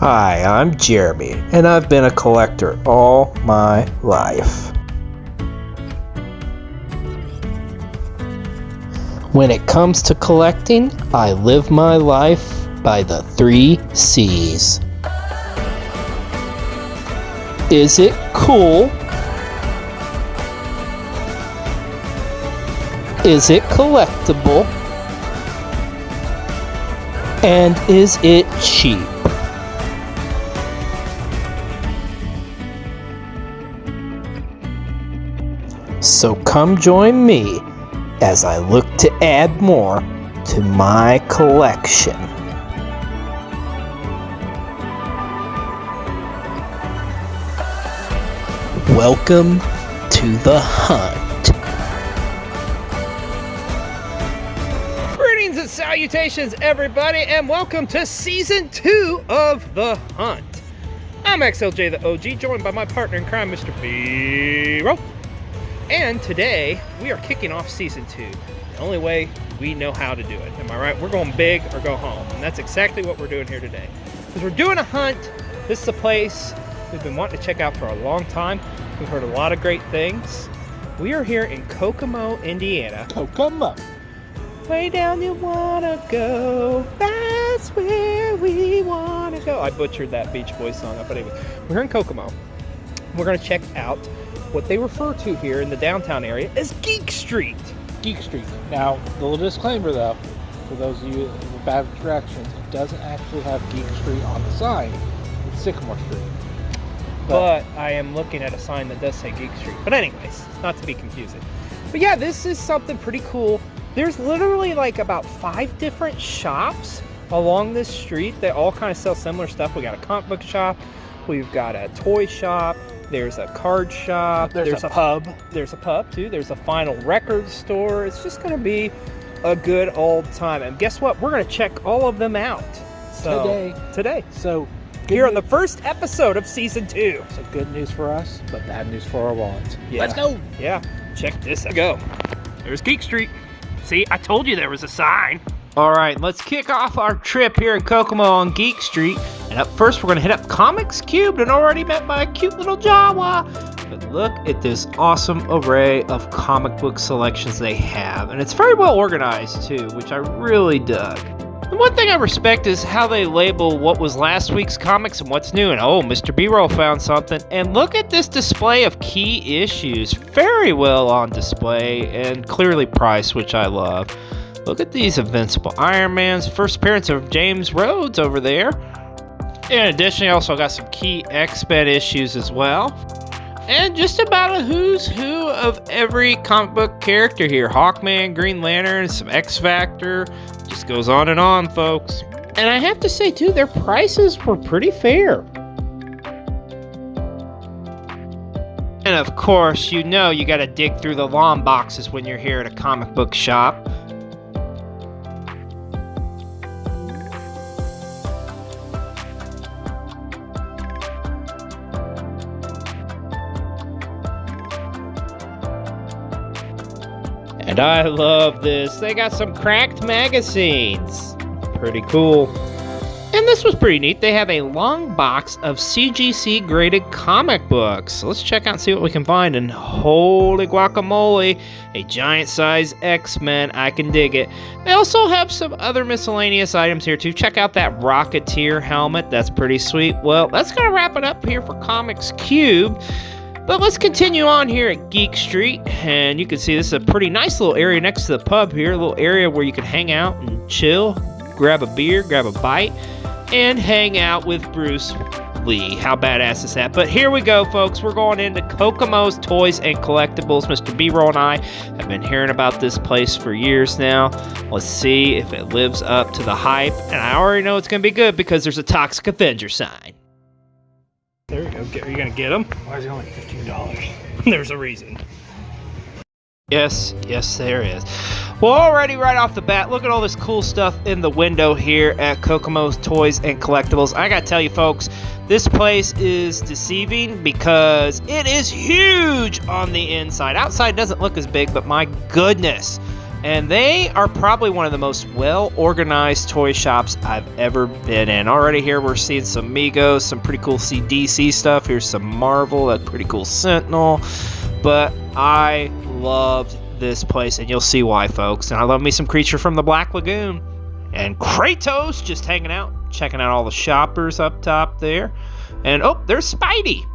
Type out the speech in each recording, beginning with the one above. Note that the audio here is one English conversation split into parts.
Hi, I'm Jeremy, and I've been a collector all my life. When it comes to collecting, I live my life by the 3 C's. Is it cool? Is it collectible? And is it cheap? So come join me as I look to add more to my collection. Welcome to the hunt. Greetings and salutations, everybody, and welcome to Season 2 of The Hunt. I'm XLJ the OG, joined by my partner in crime, Mr. B-Ro. And today, we are kicking off Season 2, the only way we know how to do it. Am I right? We're going big or go home, and that's exactly what we're doing here today. Because we're doing a hunt. This is a place we've been wanting to check out for a long time. We've heard a lot of great things. We are here in Kokomo, Indiana. Kokomo. Way down you wanna go, that's where we wanna go. I butchered that Beach Boys song up, but anyway, we're here in Kokomo. We're gonna check out what they refer to here in the downtown area as Geek Street. Geek Street. Now, the little disclaimer though, for those of you with bad directions, it doesn't actually have Geek Street on the sign. It's Sycamore Street. But I am looking at a sign that does say Geek Street. But anyways, not to be confusing. But yeah, this is something pretty cool. There's literally like about 5 different shops along this street that all kind of sell similar stuff. We got a comic book shop, we've got a toy shop, there's a card shop, there's a pub. There's a pub too, there's a vinyl record store. It's just gonna be a good old time. And guess what? We're gonna check all of them out. Today. So here on the first episode of Season 2. So good news for us, but bad news for our wallets. Yeah. Let's go! Yeah, check this out. Go. There's Geek Street. See, I told you there was a sign. All right, let's kick off our trip here in Kokomo on Geek Street. And up first, we're going to hit up Comics Cubed, and already met by a cute little Jawa. But look at this awesome array of comic book selections they have. And it's very well organized, too, which I really dug. And one thing I respect is how they label what was last week's comics and what's new. And oh, Mr. B-Roll found something. And look at this display of key issues. Very well on display and clearly priced, which I love. Look at these Invincible Iron Man's first appearance of James Rhodes over there. In addition, I also got some key X-Men issues as well. And just about a who's who of every comic book character here. Hawkman, Green Lantern, some X-Factor. Just goes on, folks. And I have to say, too, their prices were pretty fair. And of course, you know you gotta dig through the long boxes when you're here at a comic book shop. And I love this. They got some cracked magazines. Pretty cool. And this was pretty neat. They have a long box of CGC graded comic books. So let's check out and see what we can find. And holy guacamole, a giant size X-Men. I can dig it. They also have some other miscellaneous items here too. Check out that Rocketeer helmet. That's pretty sweet. Well, that's going to wrap it up here for Comics Cube. But let's continue on here at Geek Street, and you can see this is a pretty nice little area next to the pub here, a little area where you can hang out and chill, grab a beer, grab a bite, and hang out with Bruce Lee. How badass is that? But here we go, folks. We're going into Kokomo's Toys and Collectibles. Mr. B-Roll and I have been hearing about this place for years now. Let's see if it lives up to the hype, and I already know it's going to be good because there's a Toxic Avenger sign. There you go. Are you going to get them? Why is it only $15? There's a reason. Yes, there is. Well, already right off the bat, look at all this cool stuff in the window here at Kokomo's Toys and Collectibles. I gotta tell you, folks, this place is deceiving because it is huge on the inside. Outside doesn't look as big, but my goodness, And they are probably one of the most well-organized toy shops I've ever been in. Already here we're seeing some Mego, some pretty cool DC stuff. Here's some Marvel, that pretty cool Sentinel. But I loved this place, and you'll see why, folks. And I love me some Creature from the Black Lagoon. And Kratos just hanging out, checking out all the shoppers up top there. And oh, there's Spidey.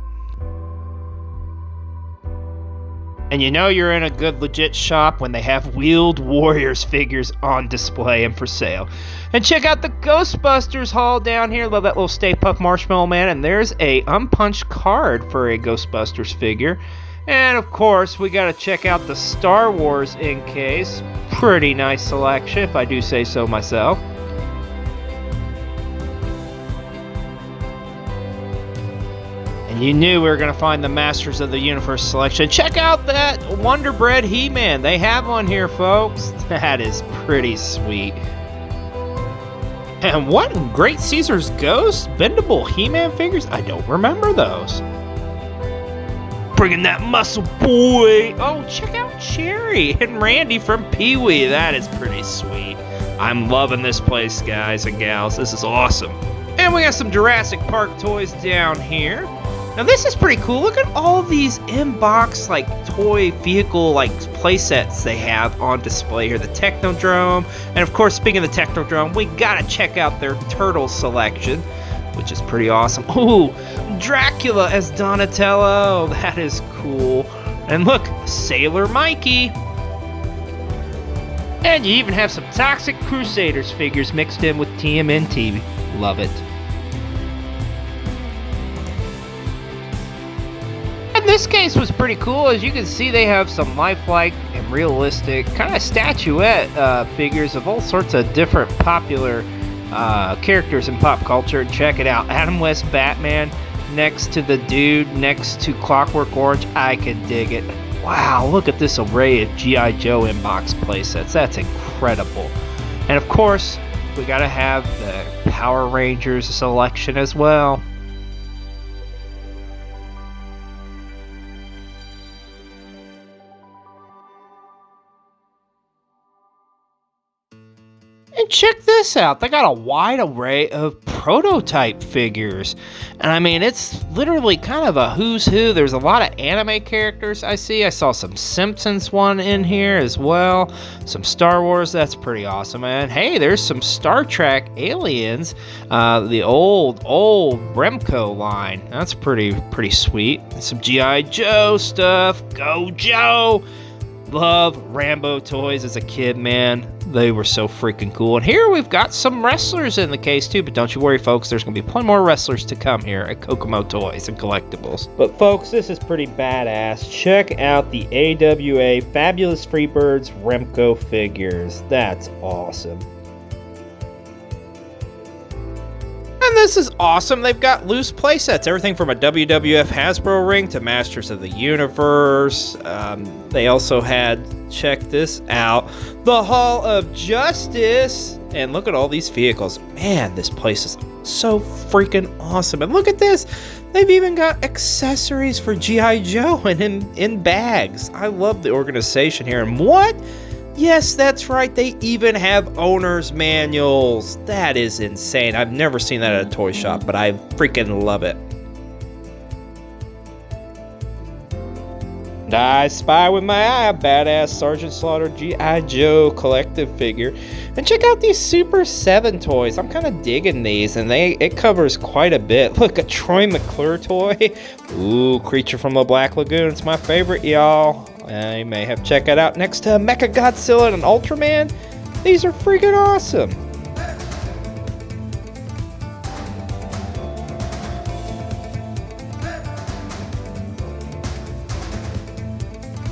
And you know you're in a good legit shop when they have Wheeled Warriors figures on display and for sale. And check out the Ghostbusters haul down here. Love that little Stay Puft Marshmallow Man. And there's a unpunched card for a Ghostbusters figure. And of course, we gotta check out the Star Wars in case. Pretty nice selection, if I do say so myself. And you knew we were going to find the Masters of the Universe selection. Check out that Wonder Bread He-Man. They have one here, folks. That is pretty sweet. And what in Great Caesar's Ghost? Bendable He-Man figures? I don't remember those. Bringing that muscle boy. Oh, check out Cherry and Randy from Pee-wee. That is pretty sweet. I'm loving this place, guys and gals. This is awesome. And we got some Jurassic Park toys down here. Now this is pretty cool. Look at all these in-box like toy vehicle like play sets they have on display here. The Technodrome, and of course, speaking of the Technodrome, we gotta check out their turtle selection, which is pretty awesome. Ooh, Dracula as Donatello. That is cool. And look, Sailor Mikey. And you even have some Toxic Crusaders figures mixed in with TMNT. Love it. This case was pretty cool. As you can see, they have some lifelike and realistic kind of statuette figures of all sorts of different popular characters in pop culture. Check it out. Adam West Batman next to the dude next to Clockwork Orange. I can dig it. Wow, look at this array of G.I. Joe inbox playsets. That's incredible. And of course, we gotta have the Power Rangers selection as well. And check this out, they got a wide array of prototype figures. And I mean, it's literally kind of a who's who. There's a lot of anime characters I see. I saw some Simpsons one in here as well. Some Star Wars, that's pretty awesome. And hey, there's some Star Trek aliens. The old Remco line. That's pretty sweet. And some G.I. Joe stuff. Go Joe! Love Rambo toys as a kid, man. They were so freaking cool. And here we've got some wrestlers in the case too, but don't you worry, folks. There's going to be plenty more wrestlers to come here at Kokomo Toys and Collectibles. But folks, this is pretty badass. Check out the AWA Fabulous Freebirds Remco figures. That's awesome. And this is awesome. They've got loose playsets. Everything from a WWF Hasbro ring to Masters of the Universe. They also had, check this out, the Hall of Justice. And look at all these vehicles. Man, this place is so freaking awesome. And look at this. They've even got accessories for G.I. Joe and in bags. I love the organization here. And what? Yes, that's right. They even have owner's manuals. That is insane. I've never seen that at a toy shop, but I freaking love it. And I spy with my eye a badass Sergeant Slaughter G.I. Joe collective figure. And check out these Super 7 toys. I'm kind of digging these, and it covers quite a bit. Look, a Troy McClure toy. Ooh, Creature from the Black Lagoon. It's my favorite, y'all. You may have checked it out next to Mecha Godzilla and Ultraman. These are freaking awesome.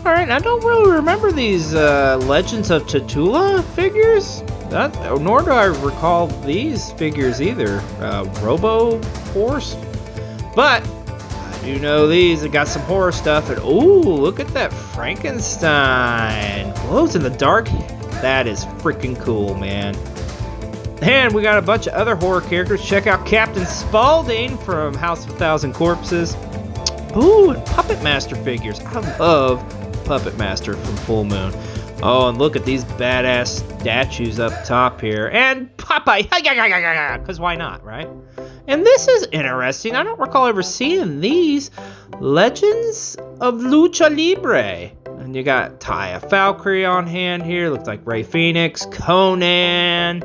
Alright, I don't really remember these Legends of Cthulhu figures. Nor do I recall these figures either. Robo Force. But you know these, it got some horror stuff, and ooh, look at that Frankenstein. Glows in the dark. That is freaking cool, man. And we got a bunch of other horror characters. Check out Captain Spaulding from House of a Thousand Corpses. Ooh, and Puppet Master figures. I love Puppet Master from Full Moon. Oh, and look at these badass statues up top here. And Popeye, because why not, right? And this is interesting. I don't recall ever seeing these. Legends of Lucha Libre. And you got Taya Valkyrie on hand here. Looks like Ray Phoenix, Conan.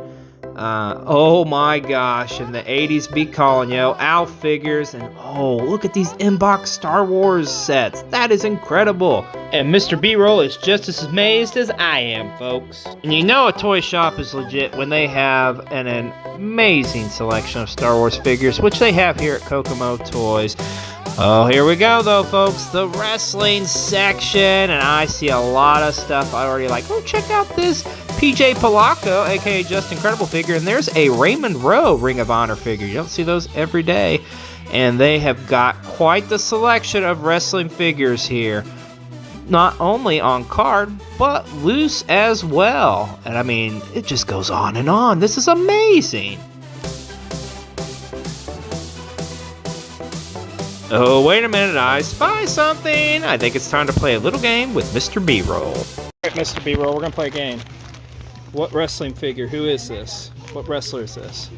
Oh my gosh, in the 80s, be calling, yo, Alf figures, and oh, look at these in-box Star Wars sets. That is incredible. And Mr. B-Roll is just as amazed as I am, folks. And you know a toy shop is legit when they have an amazing selection of Star Wars figures, which they have here at Kokomo Toys. Oh, here we go, though, folks. The wrestling section, and I see a lot of stuff I already like. Oh, check out this PJ Polacco, aka Just Incredible figure, and there's a Raymond Rowe Ring of Honor figure. You don't see those every day. And they have got quite the selection of wrestling figures here. Not only on card, but loose as well. And I mean, it just goes on and on. This is amazing. Oh, wait a minute, I spy something. I think it's time to play a little game with Mr. B-Roll. All right, Mr. B-Roll, we're going to play a game. What wrestling figure? Who is this? What wrestler is this?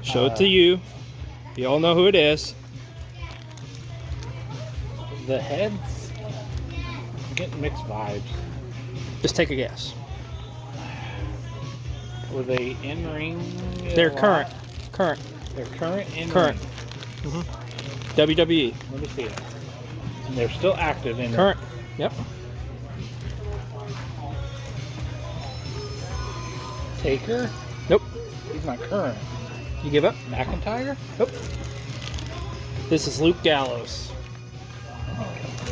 Show it to you. You all know who it is. The heads? I'm getting mixed vibes. Just take a guess. Were they in-ring? They're current. They're current in-ring. Current. WWE. Let me see it. And they're still active in Current. Yep. Taker? Nope. He's not current. You give up? McIntyre? Nope. This is Luke Gallows.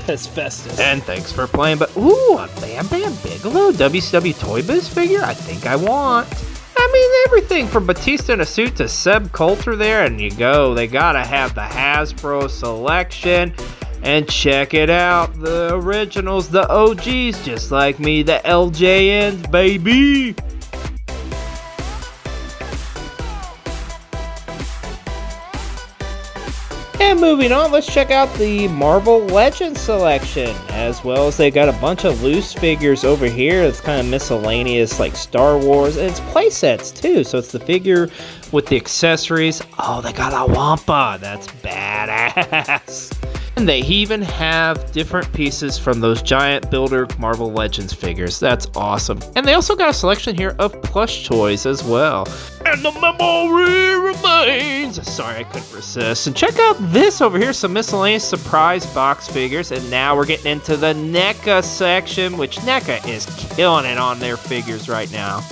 That's Festus. And thanks for playing, but ooh, a Bam Bam Bigelow WCW Toy Biz figure? I think I want. I mean, everything from Batista in a suit to Seb Coulter there, and you go. They gotta have the Hasbro selection. And check it out, the originals, the OGs, just like me, the LJNs, baby. And moving on, let's check out the Marvel Legends selection, as well as they got a bunch of loose figures over here. It's kind of miscellaneous, like Star Wars, and it's playsets too. So it's the figure with the accessories. Oh, they got a Wampa. That's badass. And they even have different pieces from those giant builder Marvel Legends figures. That's awesome. And they also got a selection here of plush toys as well. And the memory remains. Sorry, I couldn't resist. And check out this over here, some miscellaneous surprise box figures. And now we're getting into the NECA section, which NECA is killing it on their figures right now.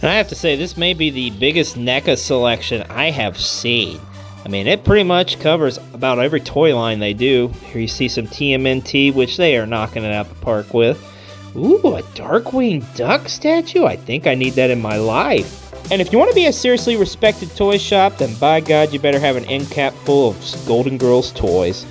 And I have to say, this may be the biggest NECA selection I have seen. I mean, it pretty much covers about every toy line they do. Here you see some TMNT, which they are knocking it out the park with. Ooh, a Darkwing Duck statue? I think I need that in my life. And if you want to be a seriously respected toy shop, then by God, you better have an end cap full of Golden Girls toys.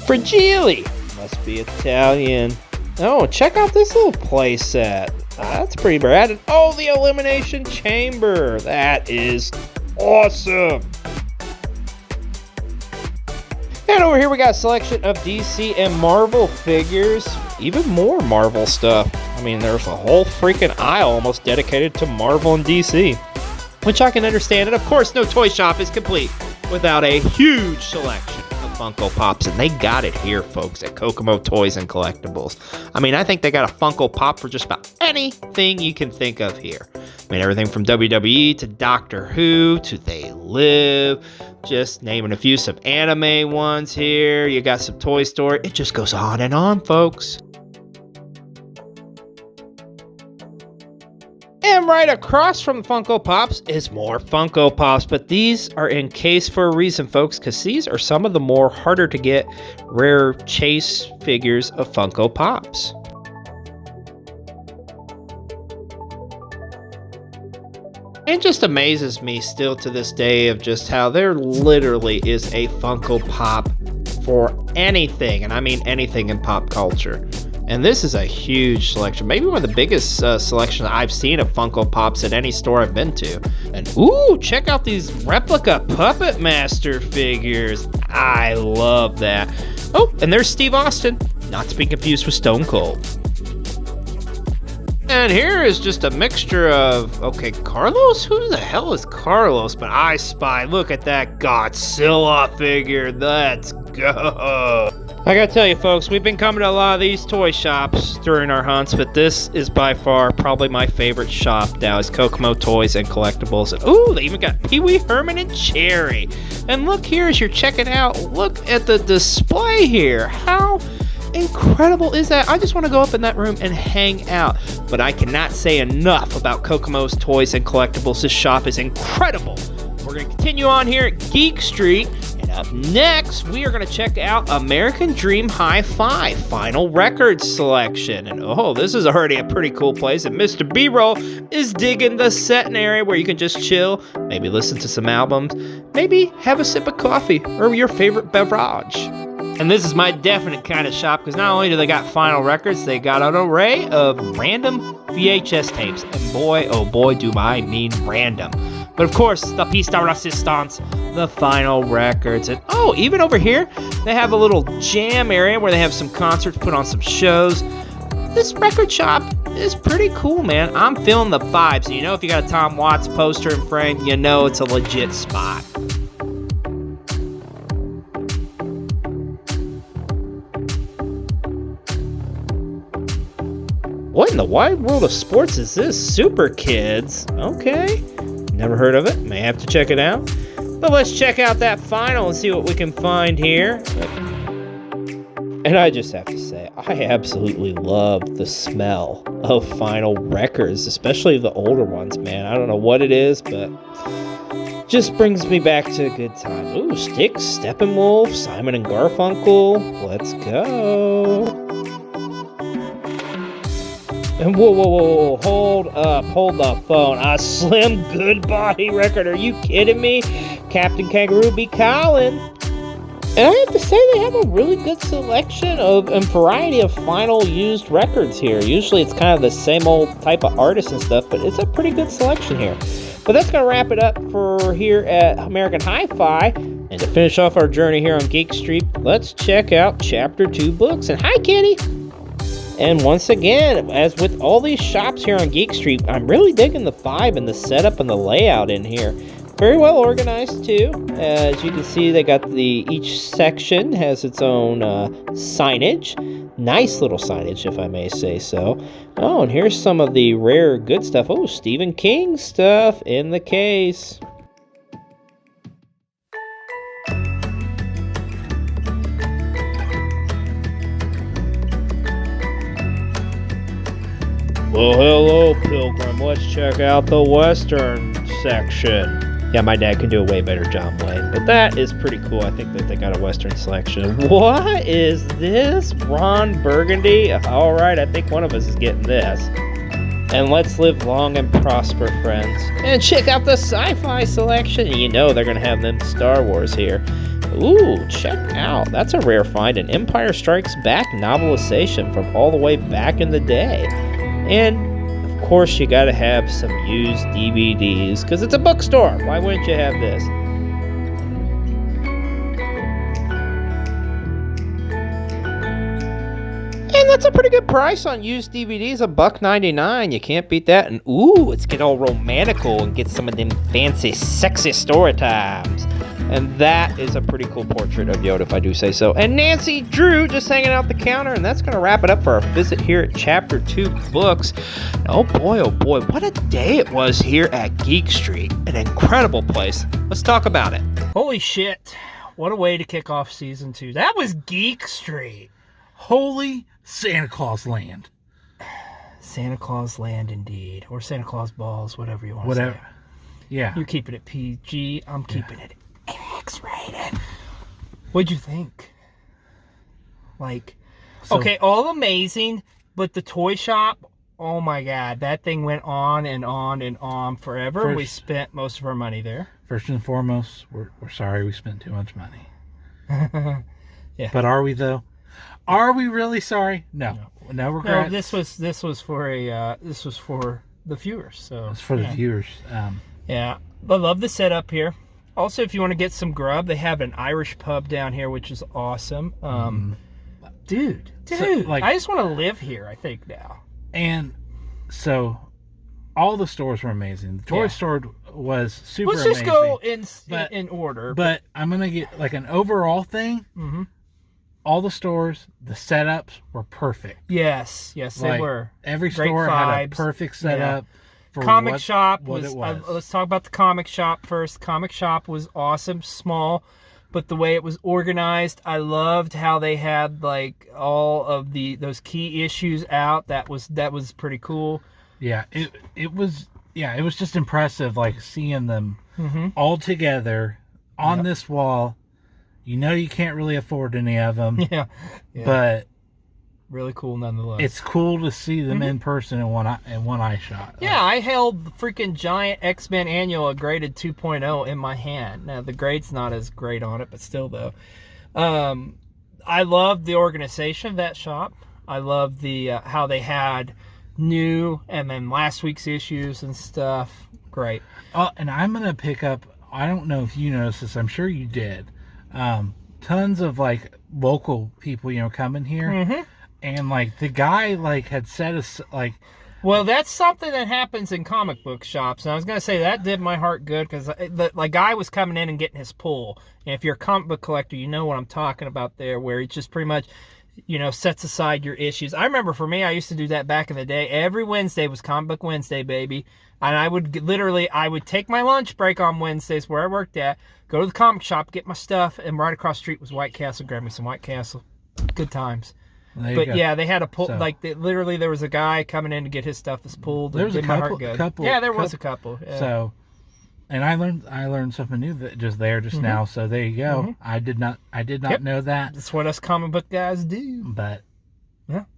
Fragile! Must be Italian. Oh, check out this little play set. That's pretty rad. And oh, the Elimination Chamber. That is awesome. And over here we got a selection of DC and Marvel figures. Even more Marvel stuff. I mean, there's a whole freaking aisle almost dedicated to Marvel and DC. Which I can understand. And of course, no toy shop is complete without a huge selection of Funko Pops. And they got it here, folks, at Kokomo Toys and Collectibles. I mean, I think they got a Funko Pop for just about anything you can think of here. I mean, everything from WWE to Doctor Who to They Live. Just naming a few, some anime ones here. You got some Toy Story. It just goes on and on, folks. And right across from Funko Pops is more Funko Pops, but these are in case for a reason, folks, because these are some of the more harder to get rare chase figures of Funko Pops. It just amazes me still to this day of just how there literally is a Funko Pop for anything, and I mean anything in pop culture. And this is a huge selection. Maybe one of the biggest selections I've seen of Funko Pops at any store I've been to. And ooh, check out these replica Puppet Master figures. I love that. Oh, and there's Steve Austin. Not to be confused with Stone Cold. And here is just a mixture of, okay, Carlos? Who the hell is Carlos? But I spy, look at that Godzilla figure. Let's go. I gotta tell you, folks, we've been coming to a lot of these toy shops during our hunts, but this is by far probably my favorite shop now is Kokomo Toys and Collectibles. And ooh, they even got Pee Wee Herman and Cherry. And look here as you're checking out, look at the display here. How incredible is that? I just want to go up in that room and hang out. But I cannot say enough about Kokomo's Toys and Collectibles. This shop is incredible. We're going to continue on here at Geek Street. And up next, we are going to check out American Dream Hi-Fi Final Records Selection. And oh, this is already a pretty cool place. And Mr. B-Roll is digging the setting area where you can just chill, maybe listen to some albums, maybe have a sip of coffee or your favorite beverage. And this is my definite kind of shop because not only do they got vinyl records, they got an array of random VHS tapes. And boy, oh boy, do I mean random. But of course, the piece de resistance, the vinyl records. And oh, even over here, they have a little jam area where they have some concerts, put on some shows. This record shop is pretty cool, man. I'm feeling the vibes. You know, if you got a Tom Watts poster in frame, you know it's a legit spot. What in the wide world of sports is this? Super Kids. Okay. Never heard of it. May have to check it out. But let's check out that final and see what we can find here. And I just have to say, I absolutely love the smell of vinyl records, especially the older ones, man. I don't know what it is, but just brings me back to a good time. Ooh, Styx, Steppenwolf, Simon and Garfunkel. Let's go. And whoa, hold up, hold the phone. A Slim Goodbody record, are you kidding me? Captain Kangaroo B. Collin. And I have to say they have a really good selection of and variety of vinyl used records here. Usually it's kind of the same old type of artists and stuff, but it's a pretty good selection here. But that's going to wrap it up for here at American Hi-Fi. And to finish off our journey here on Geek Street, let's check out Chapter 2 books. And hi, Kitty! And once again, as with all these shops here on Geek Street, I'm really digging the vibe and the setup and the layout in here. Very well organized too. As you can see, they got each section has its own signage. Nice little signage, if I may say so. Oh, and here's some of the rare good stuff. Oh, Stephen King stuff in the case. Well, hello, Pilgrim. Let's check out the Western section. Yeah, my dad can do a way better job, Wayne. But that is pretty cool. I think that they got a Western selection. What is this? Ron Burgundy? All right, I think one of us is getting this. And let's live long and prosper, friends. And check out the sci-fi selection. You know they're going to have them Star Wars here. Ooh, check out. That's a rare find. An Empire Strikes Back novelization from all the way back in the day. And of course, you gotta have some used DVDs, because it's a bookstore. Why wouldn't you have this? And that's a pretty good price on used DVDs, $1.99. You can't beat that. And ooh, let's get all romantical and get some of them fancy, sexy story times. And that is a pretty cool portrait of Yoda, if I do say so. And Nancy Drew just hanging out the counter. And that's going to wrap it up for our visit here at Chapter 2 Books. Oh boy, what a day it was here at Geek Street. An incredible place. Let's talk about it. Holy shit. What a way to kick off Season 2. That was Geek Street. Holy Santa Claus land. Santa Claus land, indeed. Or Santa Claus balls, whatever you want to say. Yeah. You're keeping it PG. I'm keeping it X-rated. What'd you think? Like, okay, all amazing, but the toy shop, oh my god, that thing went on and on and on forever. We spent most of our money there. First and foremost, we're sorry we spent too much money. Yeah. But are we, though? Are we really sorry? No regrets. No, this was for the viewers. So It's for the viewers. Yeah, I love the setup here. Also, if you want to get some grub, they have an Irish pub down here, which is awesome. Dude, So, like, I just want to live here, I think, now. And so all the stores were amazing. The toy store was super Let's amazing. just go in order. But I'm going to get like an overall thing. Mm-hmm. All the stores, the setups were perfect. Yes, they were. Every Great store had a vibes. perfect setup. For Comic shop what was, it was. let's talk about the comic shop first. Comic shop was awesome, small, but the way it was organized, I loved how they had like all of those key issues out. That was pretty cool. Yeah, it was just impressive, like seeing them all together on this wall. You know, you can't really afford any of them. Yeah. But really cool nonetheless. it's cool to see them in person in one eye shot. Yeah, I held the freaking giant X-Men annual, a graded 2.0 in my hand. Now, the grade's not as great on it, but still, though. I loved the organization of that shop. I loved the how they had new and then last week's issues and stuff. Great. And I'm going to pick up, I don't know if you noticed this, I'm sure you did, tons of, like, local people, coming here. And, like, the guy, like, had said us, like... Well, that's something that happens in comic book shops. And I was going to say, that did my heart good, because the guy was coming in and getting his pull. And if you're a comic book collector, you know what I'm talking about there, where he just pretty much, sets aside your issues. I remember for me, I used to do that back in the day. Every Wednesday was Comic Book Wednesday, baby. And I would take my lunch break on Wednesdays where I worked at, go to the comic shop, get my stuff, and right across the street was White Castle, grab me some White Castle. Good times. But yeah, they had a pull. So, literally, there was a guy coming in to get his stuff as pulled. There was a couple. Yeah, there was a couple. Yeah. So, and I learned something new just now. So there you go. I did not know that. That's what us comic book guys do. But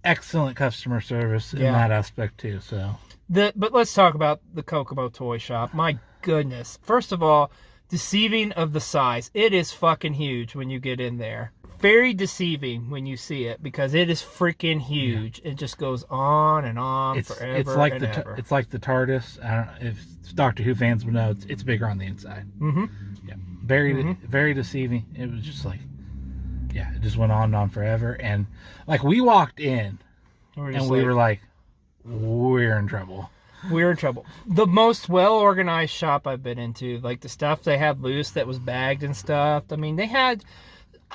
excellent customer service in that aspect too. So, but let's talk about the Kokomo toy shop. My goodness! First of all, deceiving of the size. It is fucking huge when you get in there. Very deceiving when you see it because it is freaking huge. Yeah. It just goes on and on forever. It's like ever. It's like the TARDIS. I don't know if Doctor Who fans would know. It's bigger on the inside. Yeah, very deceiving. It was just like, it just went on and on forever. And like we walked in, and we were like, we're in trouble. We're in trouble. The most well-organized shop I've been into. Like the stuff they had loose that was bagged and stuff. I mean, they had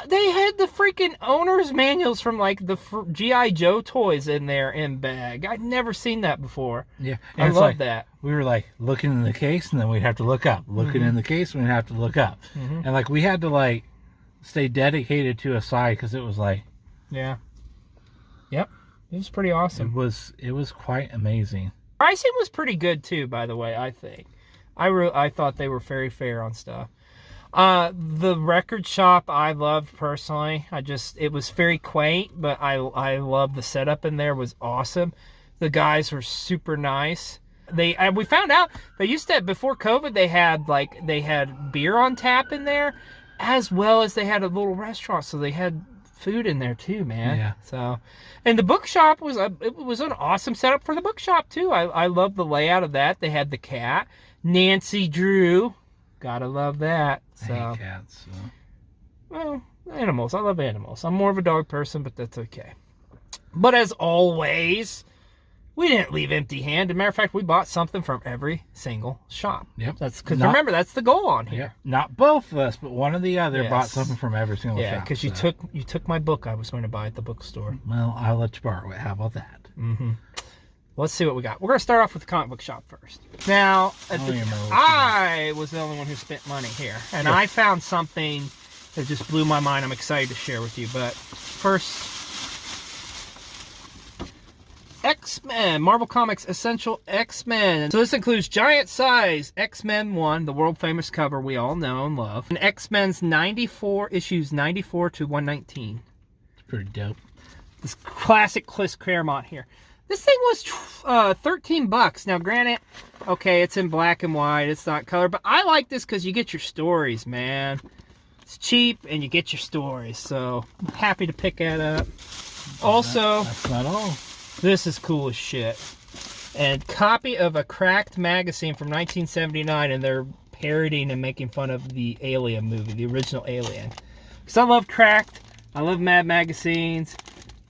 the freaking owner's manuals from like the G.I. Joe toys in there in bag. I'd never seen that before. Yeah. I love that. We were like looking in the case and then we'd have to look up. Looking in the case and we'd have to look up. And like we had to like stay dedicated to a side because it was like... Yeah. Yep. It was pretty awesome. It was quite amazing. Pricing was pretty good too, by the way, I think. I thought they were very fair on stuff. The record shop I loved personally. It was very quaint, but I loved the setup in there was awesome. The guys were super nice. We found out they used to, before COVID, they had beer on tap in there, as well as they had a little restaurant, so they had food in there too, man. Yeah. So, and the bookshop was an awesome setup for the bookshop too. I love the layout of that. They had the cat, Nancy Drew. Gotta love that. So. I hate cats. So. Well, animals. I love animals. I'm more of a dog person, but that's okay. But as always, we didn't leave empty-handed. As a matter of fact, we bought something from every single shop. Yep. That's because remember that's the goal on here. Yeah. Not both of us, but one or the other bought something from every single shop. Yeah, because you took my book I was going to buy at the bookstore. Well, I'll let you borrow it. How about that? Let's see what we got. We're going to start off with the comic book shop first. Now, I was the only one who spent money here. And I found something that just blew my mind. I'm excited to share with you. But first, X-Men. Marvel Comics Essential X-Men. So this includes giant size X-Men 1, the world famous cover we all know and love. And X-Men's 94 issues 94 to 119. It's pretty dope. This classic Chris Claremont here. This thing was $13. Now, granted, okay, it's in black and white. It's not color. But I like this because you get your stories, man. It's cheap and you get your stories. So, I'm happy to pick that up. Also, that's not all. this is cool as shit. And copy of a Cracked magazine from 1979, and they're parodying and making fun of the Alien movie, the original Alien. Because I love Cracked, I love Mad magazines.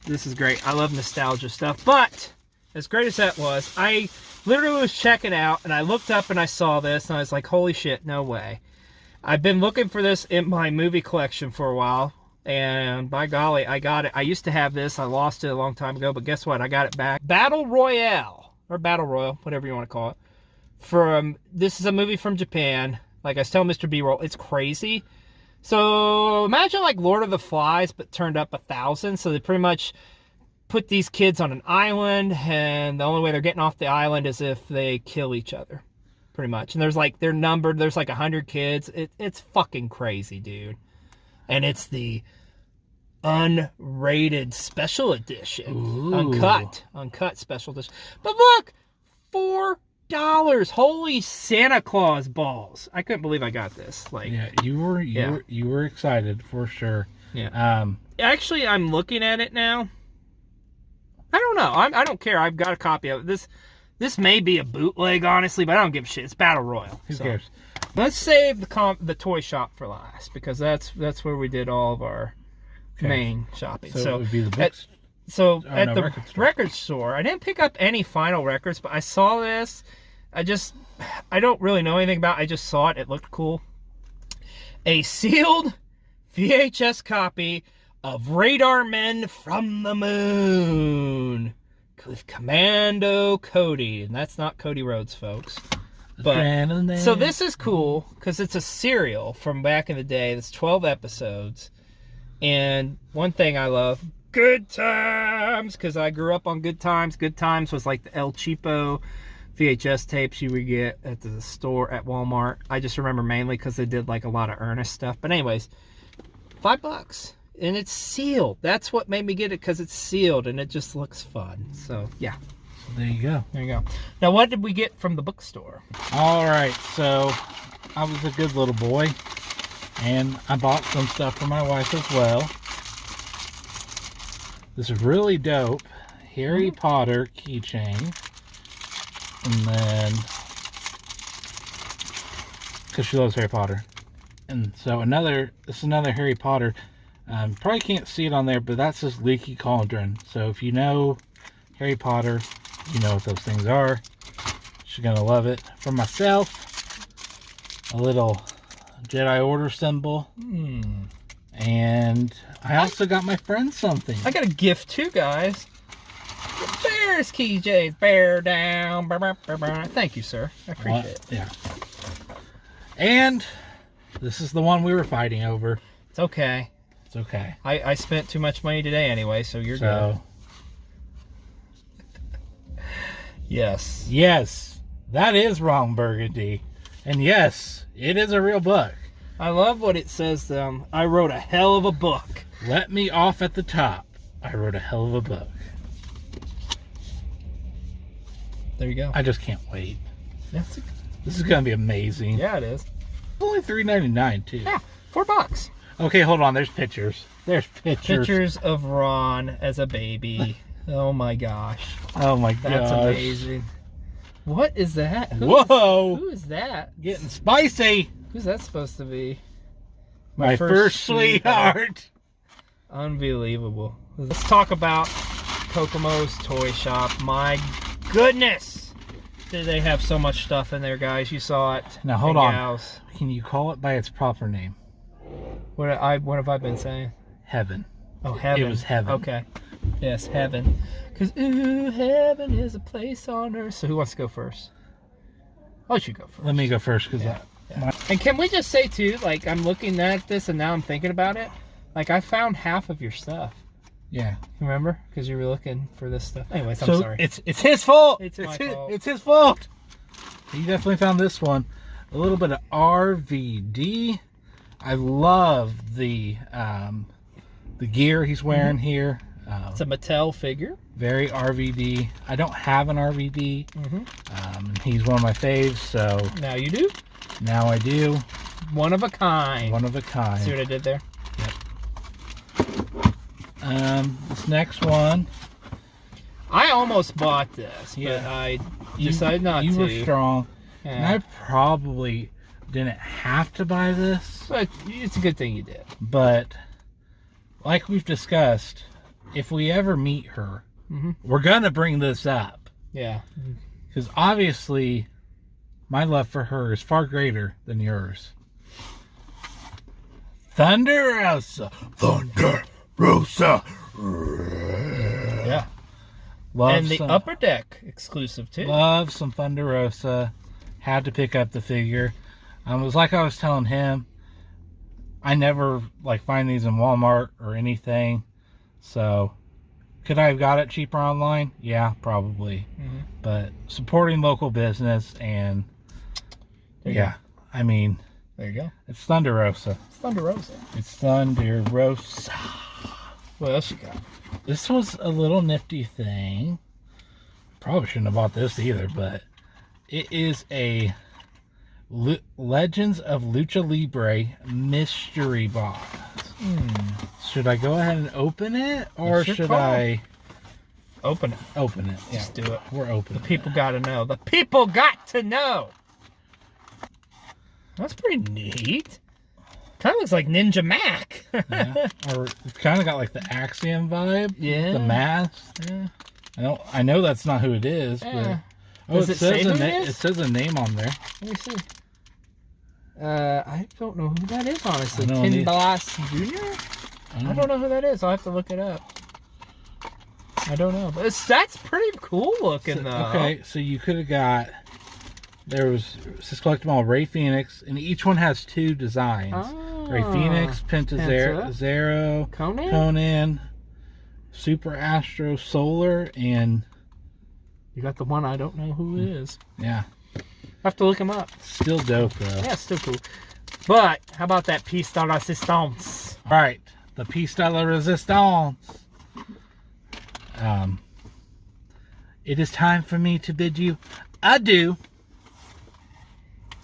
This is great. I love nostalgia stuff. But as great as that was, I literally was checking out, and I looked up and I saw this, and I was like, holy shit, no way. I've been looking for this in my movie collection for a while, and by golly, I got it. I used to have this. I lost it a long time ago, but guess what? I got it back. Battle Royale, or Battle Royal, whatever you want to call it. This is a movie from Japan. Like I was telling Mr. B-Roll, it's crazy. So imagine like Lord of the Flies, but turned up 1,000. So they pretty much put these kids on an island, and the only way they're getting off the island is if they kill each other, pretty much. And there's like, they're numbered, there's like 100 kids. It's fucking crazy, dude. And it's the unrated special edition. Ooh. Uncut special edition. But look, $4. Holy Santa Claus balls. I couldn't believe I got this. Like, yeah, you were excited for sure. Yeah. Actually, I'm looking at it now. I don't know. I don't care. I've got a copy of it. This may be a bootleg, honestly, but I don't give a shit. It's Battle Royal. Who cares? Let's save the toy shop for last, because that's where we did all of our main shopping. So it would be the books. At the record store, I didn't pick up any vinyl records, but I saw this. I don't really know anything about it. I just saw it. It looked cool. A sealed VHS copy of Radar Men from the Moon with Commando Cody. And that's not Cody Rhodes, folks. But, so this is cool because it's a serial from back in the day. It's 12 episodes. And one thing I love, Good Times, because I grew up on Good Times. Good Times was like the El Cheapo VHS tapes you would get at the store at Walmart. I just remember mainly because they did like a lot of Ernest stuff. But anyways, $5. And it's sealed. That's what made me get it, because it's sealed and it just looks fun. So, yeah. There you go. There you go. Now, what did we get from the bookstore? All right, so I was a good little boy, and I bought some stuff for my wife as well. This is really dope Harry Potter keychain. And then, because she loves Harry Potter. And so this is another Harry Potter. Probably can't see it on there, but that's this leaky cauldron. So if you know Harry Potter, you know what those things are. She's gonna love it. For myself, a little Jedi Order symbol. And I also got my friend something. I got a gift too, guys. Bears keychains. Bear down. Burr, burr, burr, burr. Thank you, sir. I appreciate it. Yeah. And this is the one we were fighting over. It's okay. It's okay. I spent too much money today anyway, so you're good. Yes. Yes, that is Wrong Burgundy. And yes, it is a real book. I love what it says. I wrote a hell of a book. Let me off at the top. I wrote a hell of a book. There you go. I just can't wait. That's This is going to be amazing. Yeah, it is. Only $3.99 too. Yeah, $4. Okay, hold on. There's pictures. There's pictures. Pictures of Ron as a baby. Oh my gosh. Oh my gosh. That's amazing. What is that? Whoa. Who is that? Getting spicy. Who's that supposed to be? My first sweetheart. Unbelievable. Let's talk about Kokomo's toy shop. My goodness. Did they have so much stuff in there, guys? You saw it. Now hold on. Can you call it by its proper name? What have I been saying? Heaven. Oh, heaven. It was heaven. Okay. Yes, heaven. Because, ooh, heaven is a place on earth. So who wants to go first? I'll let you go first. Let me go first, because And can we just say, too, like, I'm looking at this and now I'm thinking about it. Like, I found half of your stuff. Yeah. Remember? Because you were looking for this stuff. Anyways, I'm sorry. It's his fault. It's my fault. It's his fault. He definitely found this one. A little bit of RVD. I love the gear he's wearing here. It's a Mattel figure. Very RVD. I don't have an RVD. He's one of my faves, so now you do. Now I do. One of a kind. One of a kind. See what I did there? Yep. This next one. I almost bought this, but Yeah. I decided not to. You were strong. Yeah. And I probably didn't have to buy this. But it's a good thing you did. But like we've discussed, if we ever meet her, we're going to bring this up. Yeah. Because obviously, my love for her is far greater than yours. Thunder Rosa. Thunder Rosa. Yeah. Love And the some, Upper Deck exclusive, too. Love some Thunder Rosa. Had to pick up the figure. It was like I was telling him, I never like find these in Walmart or anything. So, could I have got it cheaper online? Yeah, probably. But supporting local business and I mean, There you go. it's Thunder Rosa. It's Thunder Rosa. It's Thunder Rosa. What else you got? This was a little nifty thing. Probably shouldn't have bought this either, but it is a Legends of Lucha Libre mystery box. Should I go ahead and open it, or It's your should call. I Open it. open it? Yeah, Just do it. we're opening. The people got to know. The people got to know. That's pretty neat. Kind of looks like Ninja Mac. Yeah. Or it's kind of got like the Axiom vibe. Yeah. The mask. Yeah. I know that's not who it is, Yeah. but Does it say who it is? It says a name on there. Let me see. I don't know who that is, honestly. I don't Tin either. Blas Jr.? I don't know who that is. I'll have to look it up. I don't know. But that's pretty cool looking, though. Okay, so you could have got. There was this collectible Ray Phoenix, and each one has two designs. Ray Phoenix, Penta Penta. Zero, Conan, Super Astro Solar, and You got the one I don't know who is. yeah, I have to look him up. still dope though. Yeah, it's still cool. But how about that piece de resistance? All right, the piece de la resistance. It is time for me to bid you adieu.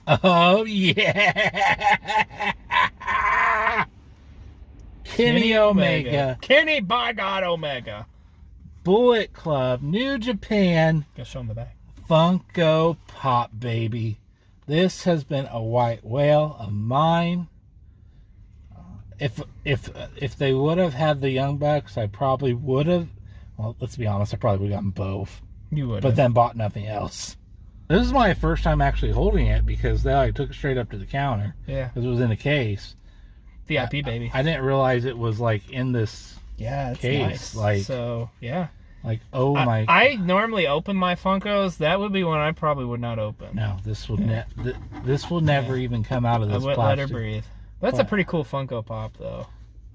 Oh yeah, Kenny Omega, Kenny by God Omega. Bullet Club, New Japan, Go show him the back. Funko Pop, baby. This has been a white whale of mine. If they would have had the Young Bucks, I probably would have. Well, let's be honest, I probably would have gotten both, You would. but then bought nothing else. This is my first time actually holding it because they took it straight up to the counter Yeah. because it was in a case. VIP baby. I didn't realize it was like in this Yeah, it's case, nice. like- So yeah. like oh my. I normally open my Funkos. That would be one I probably would not open. No, this will this will never even come out of I this wouldn't let her plastic. breathe. That's a Pla- pretty cool Funko Pop, though.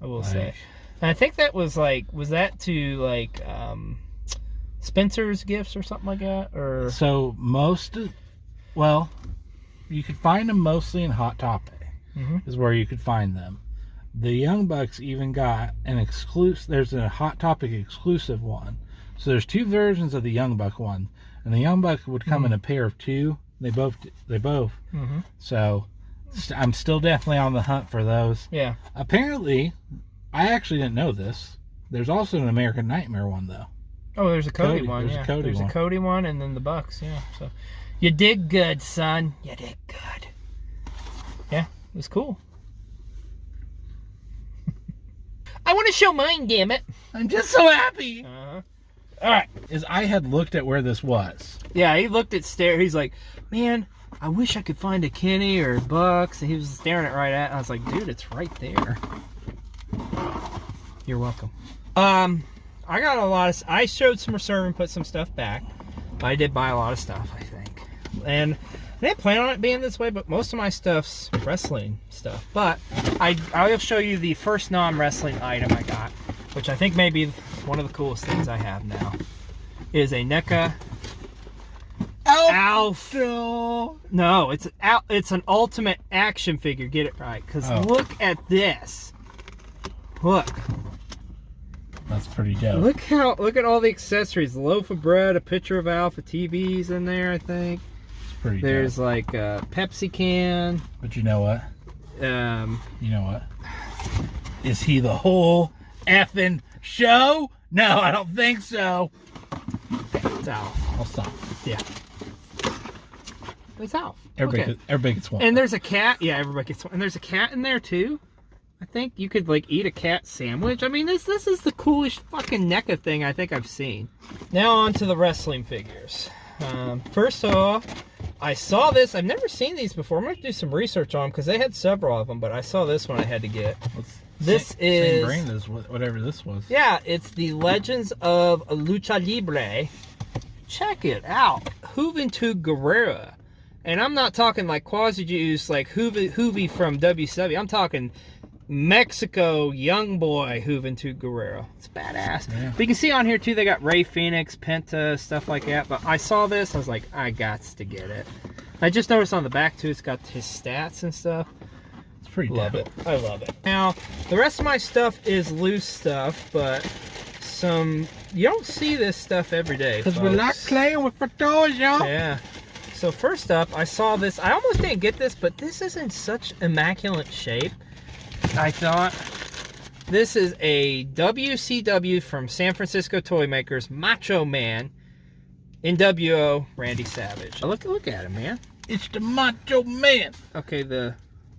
I will say. Like- And I think that was that to like Spencer's Gifts or something like that, or So well, you could find them mostly in Hot Topic. Is where you could find them. The Young Bucks even got an exclusive. There's a Hot Topic exclusive one. So there's two versions of the Young Buck one, and the Young Buck would come in a pair of two. They both. So I'm still definitely on the hunt for those. yeah. Apparently, I actually didn't know this. There's also an American Nightmare one though. Oh, there's a Cody one. There's a Yeah, Cody there's one. a Cody one, and then the Bucks. Yeah. So you did good, son. You did good. Yeah, it was cool. I want to show mine, damn it. I'm just so happy. All right. Is I had looked at where this was. Yeah, he looked at He's like, man, I wish I could find a Kenny or a Bucks. And he was staring it right at. And I was like, dude, it's right there. You're welcome. I got a lot of. I showed some reserve and put some stuff back. But I did buy a lot of stuff, I think. And I didn't plan on it being this way, but most of my stuff's wrestling stuff. But I'll show you the first non-wrestling item I got, which I think may be one of the coolest things I have now. Is a NECA Alf. No, it's an ultimate action figure. Get it right, because look at this. Look. That's pretty dope. Look at all the accessories. A loaf of bread, a picture of Alf, a TV's in there, I think. It's pretty There's dope. like a Pepsi can. But you know what? Um, You know what? Is he the whole effing Show? No, I don't think so. It's Alf. I'll stop. Yeah. It's Alf. Everybody gets one. And there's a cat. Yeah, everybody gets one. And there's a cat in there too. I think you could like eat a cat sandwich. I mean, this is the coolest fucking NECA thing I think I've seen. Now on to the wrestling figures. First off, I saw this. I've never seen these before. I'm going to do some research on them because they had several of them, but I saw this one I had to get. This is... Same brand as whatever this was. Yeah, it's the Legends of Lucha Libre. Check it out. Juventud Guerrera. And I'm not talking like quasi-Jews like Hoovy from WCW. I'm talking Mexico young boy Juventud Guerrero. It's badass. Yeah. But you can see on here too, they got Rey Fenix, Penta, stuff like that. But I saw this, I was like, I got to get it. I just noticed on the back too, it's got his stats and stuff. It's pretty love it. I love it. Now, the rest of my stuff is loose stuff, but you don't see this stuff every day. Because we like playing with our toys, y'all. Yeah. So first up, I saw this. I almost didn't get this, but this is in such immaculate shape. I thought this is a WCW from San Francisco Toy Makers Macho Man NWO Randy Savage. Look at him, man. It's the Macho Man. Okay, the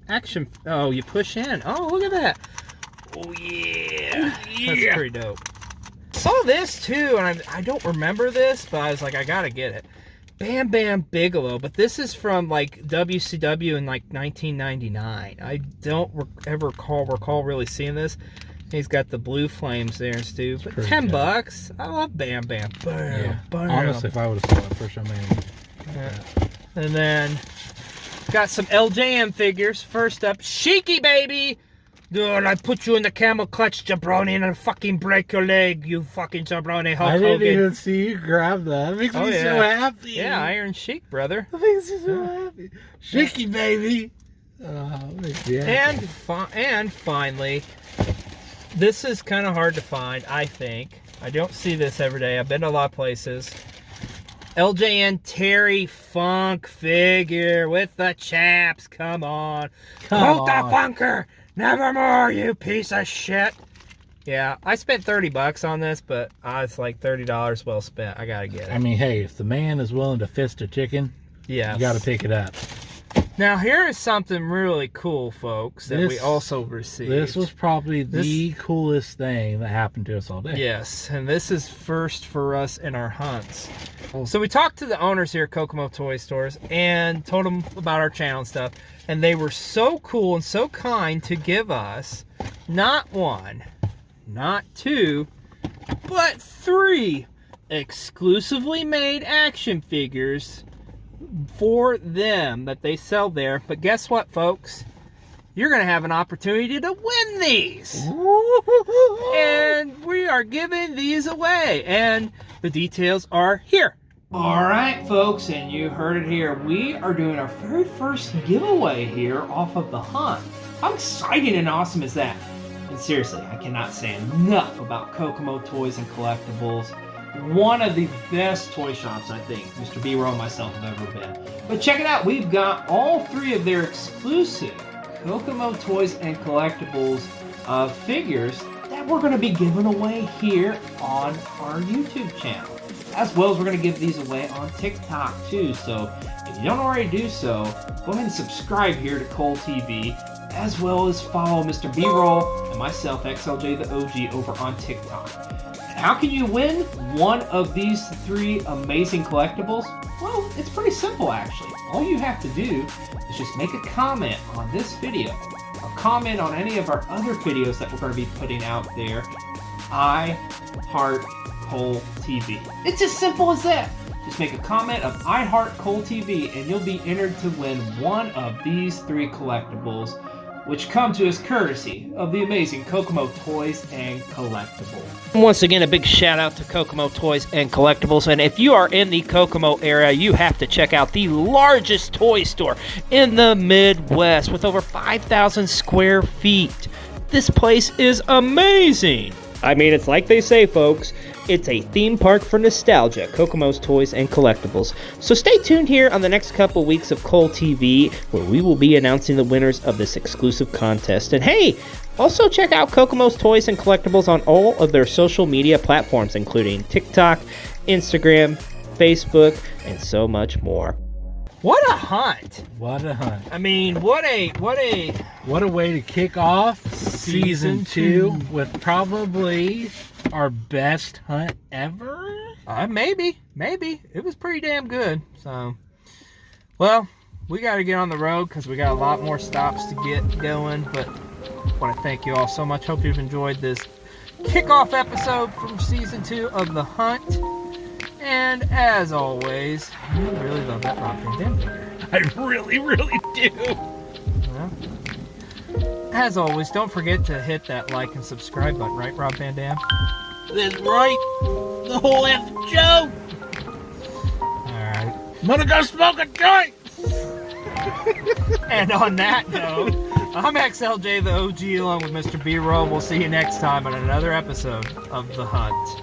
action. Oh, you push in. Oh, look at that. Oh yeah, that's pretty dope. Saw this too, and I don't remember this, but I was like, I gotta get it. Bam Bam Bigelow, but this is from like WCW in like 1999. I don't ever recall really seeing this. He's got the blue flames there, Stu. But $10. I love Bam Bam. Bam, yeah. Bam. Honestly, if I would have saw it first, I mean. Yeah. And then got some LJM figures. First up, Sheiky baby. Dude, I put you in the camel clutch, jabroni, and I fucking break your leg, you fucking jabroni Hulk Hogan. I didn't even see you grab that. It makes me so happy. Yeah, Iron Sheik, brother. That makes me so happy. Sheiky, baby. And finally, this is kind of hard to find, I think. I don't see this every day. I've been to a lot of places. LJN Terry Funk figure with the chaps. Come on. Kota Funker. Nevermore, you piece of shit. Yeah, I spent $30 on this, but it's like $30 well spent. I gotta get it. I mean, hey, if the man is willing to fist a chicken, you gotta pick it up. Now, here is something really cool, folks, that we also received. This was probably the coolest thing that happened to us all day. Yes, and this is first for us in our hunts. So we talked to the owners here at Kokomo Toy Stores and told them about our channel and stuff. And they were so cool and so kind to give us not one, not two, but 3 exclusively made action figures for them that they sell there. But guess what, folks? You're going to have an opportunity to win these. And we are giving these away. And the details are here. Alright, folks, and you heard it here. We are doing our very first giveaway here off of the hunt. How exciting and awesome is that? And seriously, I cannot say enough about Kokomo Toys and Collectibles. One of the best toy shops, I think, Mr. B-Row and myself have ever been. But check it out, we've got all 3 of their exclusive Kokomo Toys and Collectibles figures that we're going to be giving away here on our YouTube channel. As well as we're going to give these away on TikTok too. So if you don't already do so, go ahead and subscribe here to Cole TV, as well as follow Mr. B-Roll and myself, XLJ the OG, over on TikTok. And how can you win one of these 3 amazing collectibles? Well, it's pretty simple actually. All you have to do is just make a comment on this video, or comment on any of our other videos that we're going to be putting out there. I heart Cole TV. It's as simple as that. Just make a comment of I heart Cole TV and you'll be entered to win one of these 3 collectibles, which come to us courtesy of the amazing Kokomo Toys and Collectibles. Once again, a big shout out to Kokomo Toys and Collectibles. And if you are in the Kokomo area, you have to check out the largest toy store in the Midwest with over 5,000 square feet. This place is amazing. I mean, it's like they say, folks, It's a theme park for nostalgia, Kokomo's Toys and Collectibles. So stay tuned here on the next couple weeks of Cole TV, where we will be announcing the winners of this exclusive contest. And hey, also check out Kokomo's Toys and Collectibles on all of their social media platforms, including TikTok, Instagram, Facebook, and so much more. What a hunt! What a hunt. I mean, what a What a way to kick off season 2 with probably our best hunt ever. Maybe. It was pretty damn good. So, well, we got to get on the road because we got a lot more stops to get going. But I want to thank you all so much. Hope you've enjoyed this kickoff episode from season 2 of The Hunt. And as always, I really love that Rob Van Dam figure. I really, really do. Well, as always, don't forget to hit that like and subscribe button, right, Rob Van Dam? That's right. The whole F joke. Alright. I'm gonna go smoke a joint. And on that note, I'm XLJ the OG along with Mr. B-Roll. We'll see you next time on another episode of The Hunt.